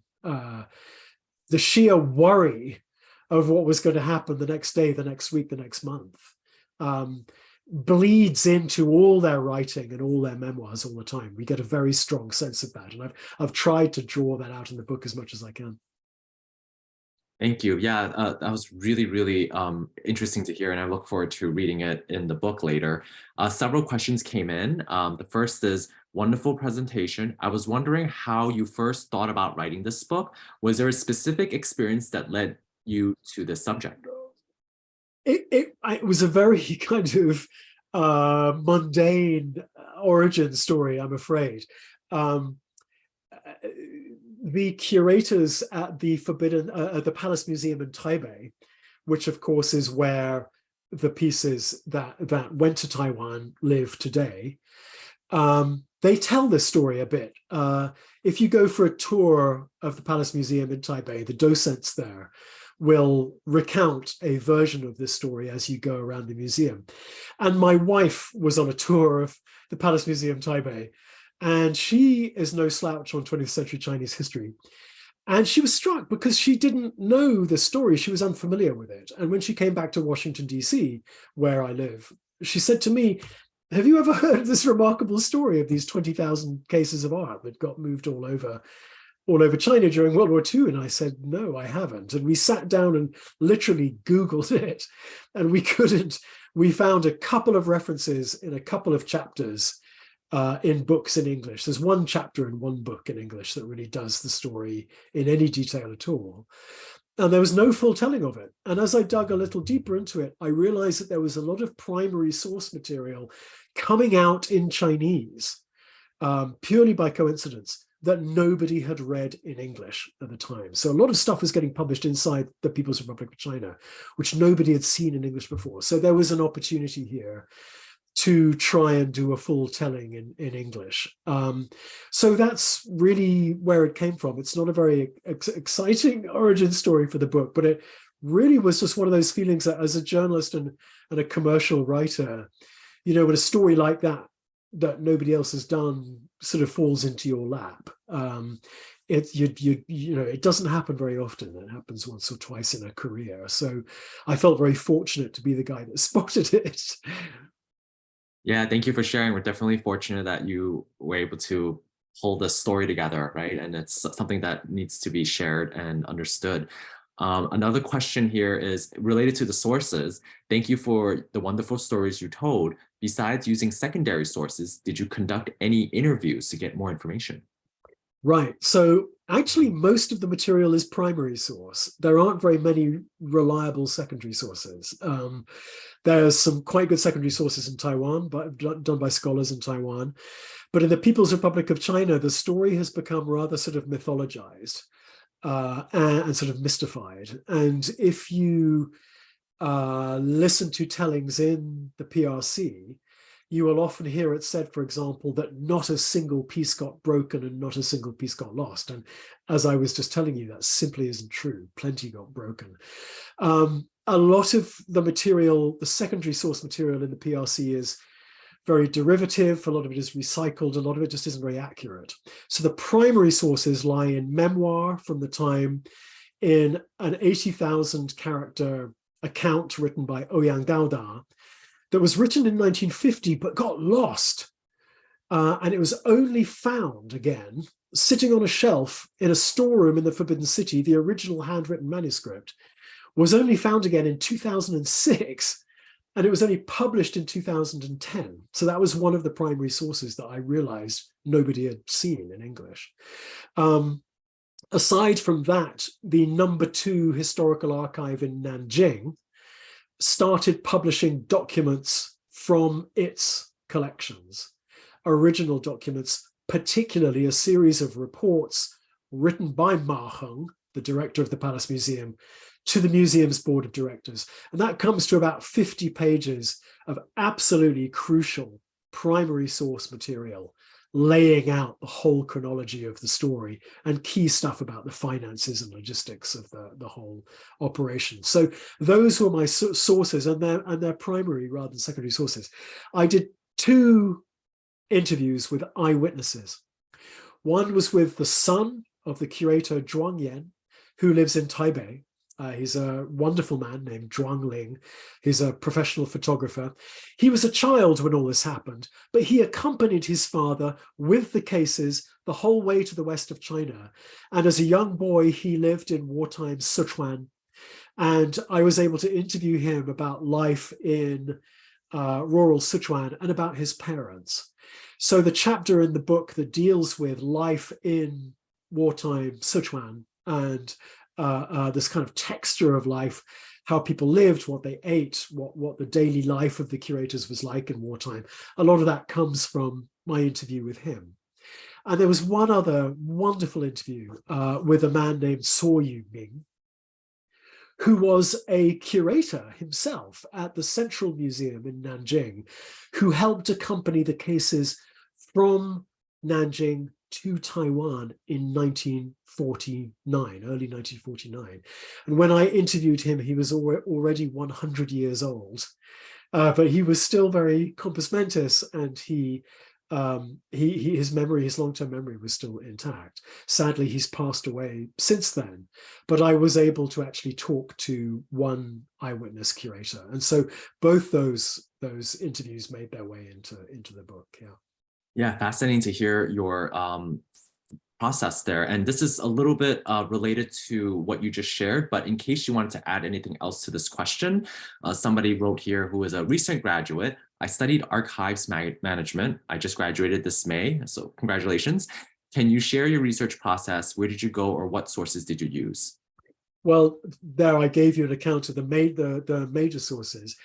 The sheer worry of what was going to happen the next day, the next week, the next month, bleeds into all their writing and all their memoirs all the time. We get a very strong sense of that, and I've tried to draw that out in the book as much as I can. Thank you. Yeah, that was really, really interesting to hear, and I look forward to reading it in the book later. Several questions came in. The first is, wonderful presentation. I was wondering how you first thought about writing this book. Was there a specific experience that led you to this subject? It was a very kind of mundane origin story, I'm afraid. The curators at the the Palace Museum in Taipei, which of course is where the pieces that went to Taiwan live today, they tell this story a bit. If you go for a tour of the Palace Museum in Taipei, the docents there will recount a version of this story as you go around the museum. And my wife was on a tour of the Palace Museum Taipei, and she is no slouch on 20th century Chinese history. And she was struck because she didn't know the story. She was unfamiliar with it. And when she came back to Washington, D.C., where I live, she said to me, have you ever heard this remarkable story of these 20,000 cases of art that got moved all over China during World War II? And I said, no, I haven't. And we sat down and literally Googled it, and we couldn't. We found a couple of references in a couple of chapters in books in English. There's one chapter in one book in English that really does the story in any detail at all. And there was no full telling of it. And as I dug a little deeper into it, I realized that there was a lot of primary source material coming out in Chinese, purely by coincidence, that nobody had read in English at the time. So a lot of stuff was getting published inside the People's Republic of China, which nobody had seen in English before. So there was an opportunity here to try and do a full telling in English. So that's really where it came from. It's not a very exciting origin story for the book, but it really was just one of those feelings that as a journalist and a commercial writer, you know, when a story like that nobody else has done sort of falls into your lap. It doesn't happen very often. It happens once or twice in a career. So I felt very fortunate to be the guy that spotted it. Yeah, thank you for sharing. We're definitely fortunate that you were able to hold the story together, right? And it's something that needs to be shared and understood. Another question here is related to the sources. Thank you for the wonderful stories you told. Besides using secondary sources, did you conduct any interviews to get more information? Right. So actually, most of the material is primary source. There aren't very many reliable secondary sources. There's some quite good secondary sources in Taiwan, but done by scholars in Taiwan. But in the People's Republic of China, the story has become rather sort of mythologized and sort of mystified. And if you listen to tellings in the PRC, you will often hear it said, for example, that not a single piece got broken and not a single piece got lost. And as I was just telling you, that simply isn't true. Plenty got broken. A lot of the material, the secondary source material in the PRC is very derivative. A lot of it is recycled. A lot of it just isn't very accurate. So the primary sources lie in memoir from the time, in an 80,000 character account written by Ouyang Daoda that was written in 1950 but got lost. And it was only found again, sitting on a shelf in a storeroom in the Forbidden City. The original handwritten manuscript was only found again in 2006, and it was only published in 2010. So that was one of the primary sources that I realized nobody had seen in English. Aside from that, the #2 historical archive in Nanjing started publishing documents from its collections, original documents, particularly a series of reports written by Ma Heng, the director of the Palace Museum, to the museum's board of directors. And that comes to about 50 pages of absolutely crucial primary source material, laying out the whole chronology of the story and key stuff about the finances and logistics of the whole operation. So those were my sources, and they're primary rather than secondary sources. I did 2 interviews with eyewitnesses. One was with the son of the curator Zhuang Yan, who lives in Taipei. He's a wonderful man named Zhuang Ling. He's a professional photographer. He was a child when all this happened, but he accompanied his father with the cases the whole way to the west of China. And as a young boy, he lived in wartime Sichuan. And I was able to interview him about life in rural Sichuan and about his parents. So the chapter in the book that deals with life in wartime Sichuan and this kind of texture of life, how people lived, what they ate, what the daily life of the curators was like in wartime. A lot of that comes from my interview with him. And there was one other wonderful interview with a man named So Yu Ming, who was a curator himself at the Central Museum in Nanjing, who helped accompany the cases from Nanjing to Taiwan in 1949, early 1949. And when I interviewed him, he was already 100 years old, but he was still very compos mentis, and his memory, his long-term memory was still intact. Sadly, he's passed away since then, but I was able to actually talk to one eyewitness curator. And so both those interviews made their way into the book. Yeah. Yeah, fascinating to hear your process there. And this is a little bit related to what you just shared, but in case you wanted to add anything else to this question, somebody wrote here who is a recent graduate. I studied archives management. I just graduated this May, so congratulations. Can you share your research process? Where did you go, or what sources did you use? Well, there I gave you an account of the major sources.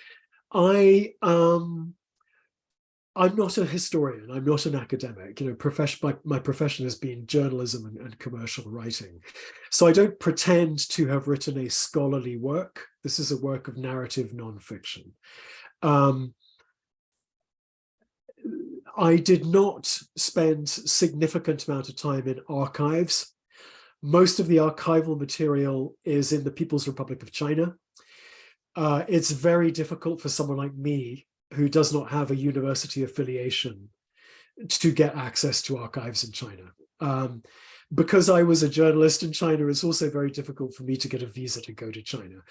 I'm not a historian. I'm not an academic. My profession has been journalism and commercial writing. So I don't pretend to have written a scholarly work. This is a work of narrative nonfiction. I did not spend significant amount of time in archives. Most of the archival material is in the People's Republic of China. It's very difficult for someone like me, who does not have a university affiliation, to get access to archives in China. Because I was a journalist in China, it's also very difficult for me to get a visa to go to China.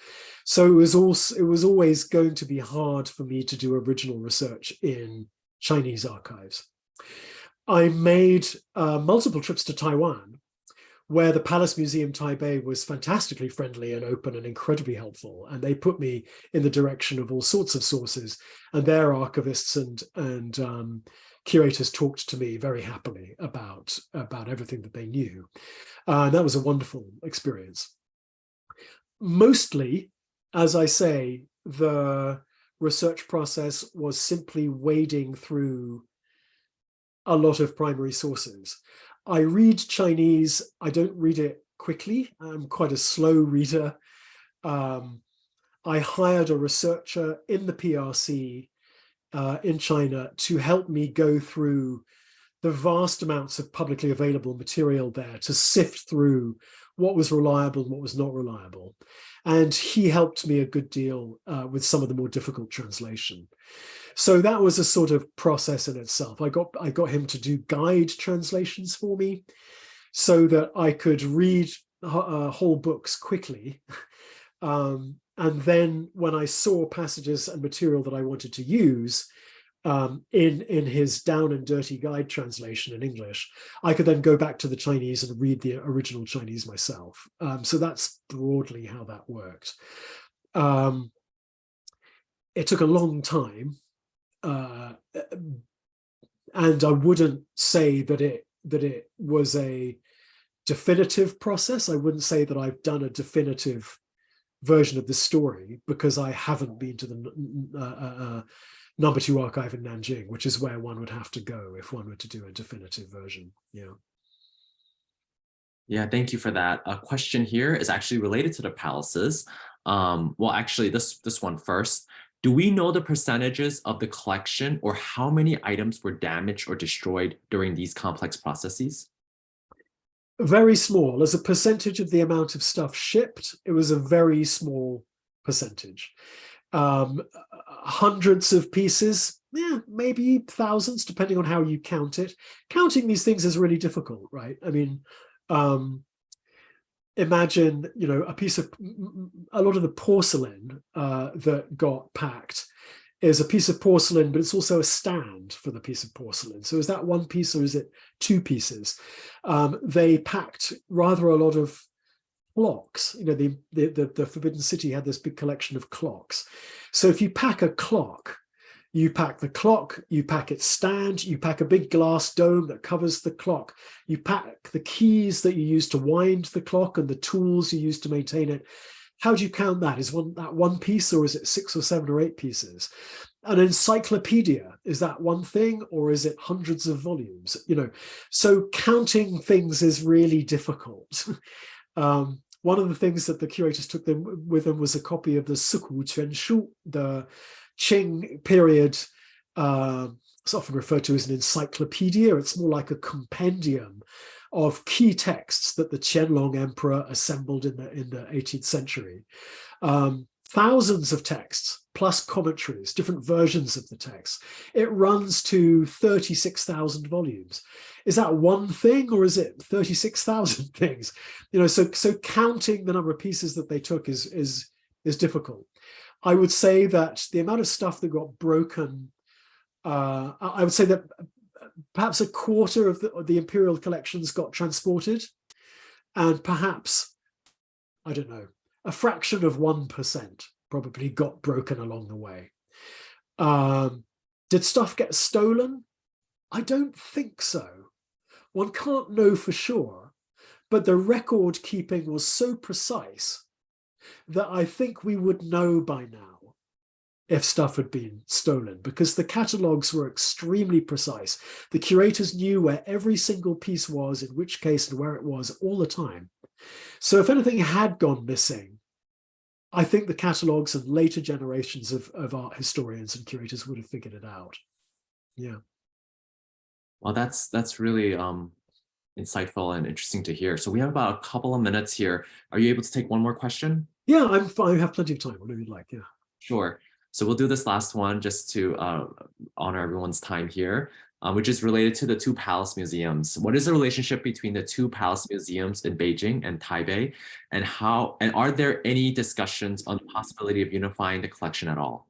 So it was always going to be hard for me to do original research in Chinese archives. I made multiple trips to Taiwan, where the Palace Museum Taipei was fantastically friendly and open and incredibly helpful. And they put me in the direction of all sorts of sources, and their archivists and curators talked to me very happily about everything that they knew. That was a wonderful experience. Mostly, as I say, the research process was simply wading through a lot of primary sources. I read Chinese. I don't read it quickly. I'm quite a slow reader. I hired a researcher in the PRC in China to help me go through the vast amounts of publicly available material there, to sift through what was reliable and what was not reliable. And he helped me a good deal with some of the more difficult translation. So that was a sort of process in itself. I got him to do guide translations for me so that I could read whole books quickly. And then when I saw passages and material that I wanted to use in his down and dirty guide translation in English, I could then go back to the Chinese and read the original Chinese myself. So that's broadly how that worked. It took a long time. And I wouldn't say that it was a definitive process. I wouldn't say that I've done a definitive version of the story, because I haven't been to the number 2 archive in Nanjing, which is where one would have to go if one were to do a definitive version. Yeah. Yeah, thank you for that. A question here is actually related to the palaces. Well, actually, this one first. Do we know the percentages of the collection, or how many items were damaged or destroyed during these complex processes? Very small. As a percentage of the amount of stuff shipped, it was a very small percentage. Hundreds of pieces, yeah, maybe thousands, depending on how you count it. Counting these things is really difficult, right? I mean, imagine, a lot of the porcelain that got packed is a piece of porcelain, but it's also a stand for the piece of porcelain. So is that one piece, or is it 2 pieces? They packed rather a lot of clocks. The Forbidden City had this big collection of clocks. So if you pack a clock, you pack the clock, you pack its stand, you pack a big glass dome that covers the clock, you pack the keys that you use to wind the clock and the tools you use to maintain it. How do you count that? Is that one piece, or is it 6 or 7 or 8 pieces? An encyclopedia, is that one thing, or is it hundreds of volumes? So counting things is really difficult. One of the things that the curators took with them was a copy of the Siku Quan Shu, the Qing period It's often referred to as an encyclopedia. It's more like a compendium of key texts that the Qianlong Emperor assembled in the 18th century. Thousands of texts, plus commentaries, different versions of the text. It runs to 36,000 volumes. Is that one thing, or is it 36,000 things? So counting the number of pieces that they took is difficult. I would say that the amount of stuff that got broken, I would say that perhaps a quarter of the imperial collections got transported, and perhaps, I don't know, a fraction of 1% probably got broken along the way. Did stuff get stolen? I don't think so. One can't know for sure, but the record keeping was so precise that I think we would know by now if stuff had been stolen, because the catalogues were extremely precise. The curators knew where every single piece was, in which case, and where it was all the time. So if anything had gone missing, I think the catalogues and later generations of art historians and curators would have figured it out. Yeah. Well, that's really insightful and interesting to hear. So we have about a couple of minutes here. Are you able to take one more question? Yeah, I'm fine. I have plenty of time, whatever you'd like. Yeah. Sure. So we'll do this last one just to honor everyone's time here, which is related to the two palace museums. What is the relationship between the two palace museums in Beijing and Taipei, and are there any discussions on the possibility of unifying the collection at all?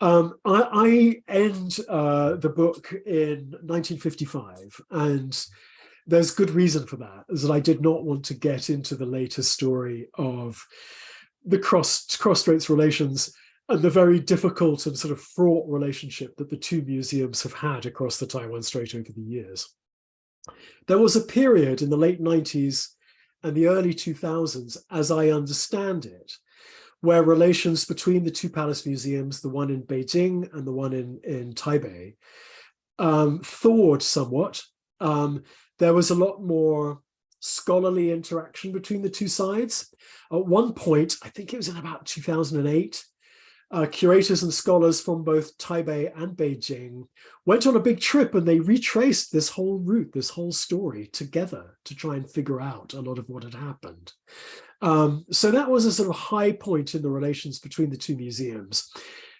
I end the book in 1955, and there's good reason for that, is that I did not want to get into the latest story of the cross-straits relations and the very difficult and sort of fraught relationship that the two museums have had across the Taiwan Strait over the years. There was a period in the late 90s and the early 2000s, as I understand it, where relations between the two palace museums, the one in Beijing and the one in Taipei, thawed somewhat. There was a lot more scholarly interaction between the two sides. At one point, I think it was in about 2008, curators and scholars from both Taipei and Beijing went on a big trip, and they retraced this whole route, this whole story together to try and figure out a lot of what had happened. So that was a sort of high point in the relations between the two museums.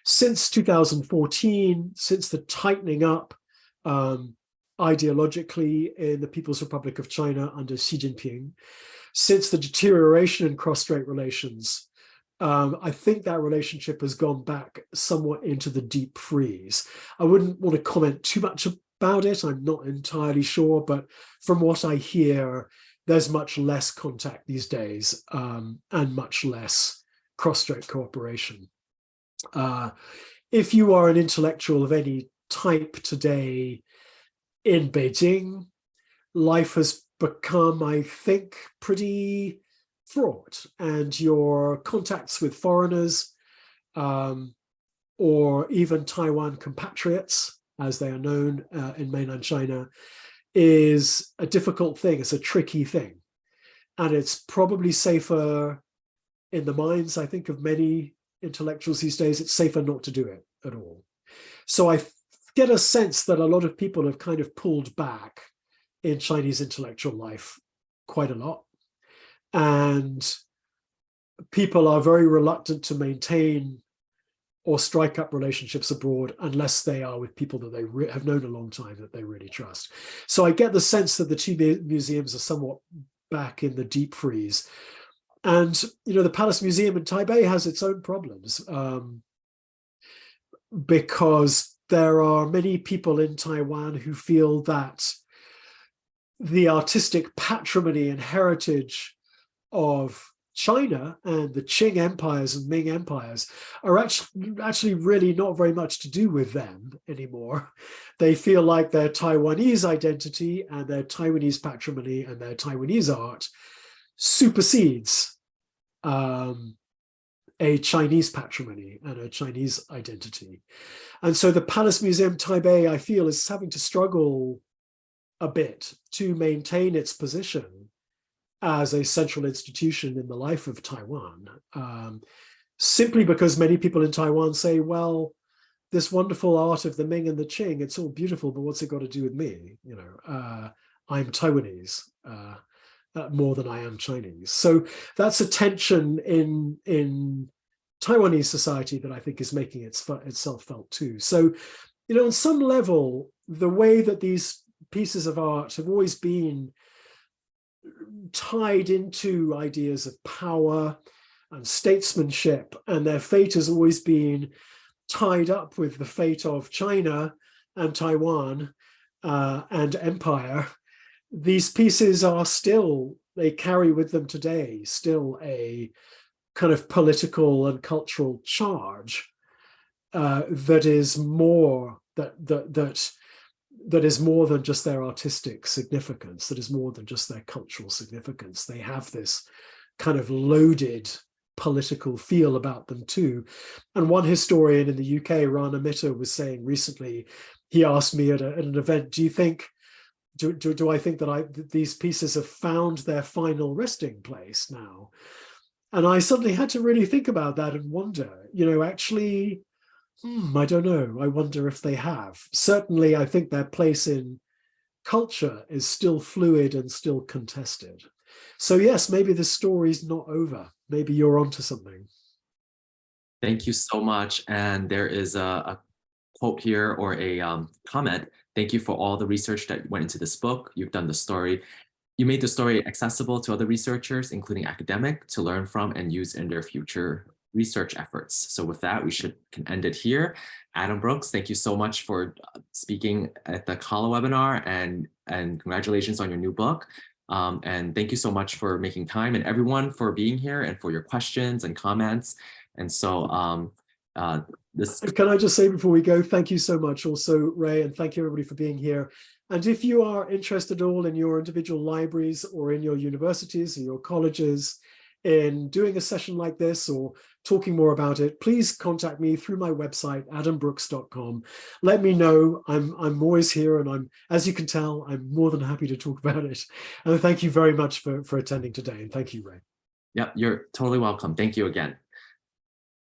Since 2014, since the tightening up ideologically in the People's Republic of China under Xi Jinping, since the deterioration in cross-strait relations, I think that relationship has gone back somewhat into the deep freeze. I wouldn't want to comment too much about it. I'm not entirely sure, but from what I hear, there's much less contact these days, and much less cross-strait cooperation. If you are an intellectual of any type today in Beijing, life has become, I think, pretty fraught, and your contacts with foreigners, or even Taiwan compatriots, as they are known in mainland China, is a difficult thing. It's a tricky thing. And it's probably safer in the minds, I think, of many intellectuals these days. It's safer not to do it at all. So I get a sense that a lot of people have kind of pulled back in Chinese intellectual life quite a lot. And people are very reluctant to maintain or strike up relationships abroad unless they are with people that they have known a long time, that they really trust. So I get the sense that the two museums are somewhat back in the deep freeze. And, the Palace Museum in Taipei has its own problems, because there are many people in Taiwan who feel that the artistic patrimony and heritage of China and the Qing empires and Ming empires are actually really not very much to do with them anymore. They feel like their Taiwanese identity and their Taiwanese patrimony and their Taiwanese art supersedes a Chinese patrimony and a Chinese identity. And so the Palace Museum Taipei, I feel, is having to struggle a bit to maintain its position as a central institution in the life of Taiwan, simply because many people in Taiwan say, well, this wonderful art of the Ming and the Qing, it's all beautiful, but what's it got to do with me? You know, I'm Taiwanese more than I am Chinese. So that's a tension in Taiwanese society that I think is making itself felt too. So, you know, on some level, the way that these pieces of art have always been tied into ideas of power and statesmanship, and their fate has always been tied up with the fate of China and Taiwan and empire. These pieces are still, they carry with them today still a kind of political and cultural charge that is more that is more than just their artistic significance, that is more than just their cultural significance. They have this kind of loaded political feel about them too. And one historian in the UK, Rana Mitter, was saying recently, he asked me at an event, do you think, do I think that these pieces have found their final resting place now? And I suddenly had to really think about that and wonder, you know, actually, I don't know. I wonder if they have. Certainly, I think their place in culture is still fluid and still contested. So yes, maybe the story's not over. Maybe you're onto something. Thank you so much. And there is a quote here or a comment. Thank you for all the research that went into this book. You've done the story. You made the story accessible to other researchers, including academic, to learn from and use in their future research efforts. So with that, we can end it here. Adam Brookes, thank you so much for speaking at the CALA webinar, and congratulations on your new book. And thank you so much for making time, and everyone for being here and for your questions and comments. And so Can I just say before we go, thank you so much also, Ray, and thank you everybody for being here. And if you are interested at all in your individual libraries or in your universities or your colleges in doing a session like this or talking more about it, please contact me through my website, adambrooks.com. Let me know. I'm always here, and as you can tell, I'm more than happy to talk about it. And thank you very much for attending today. And thank you, Ray. Yep, you're totally welcome. Thank you again.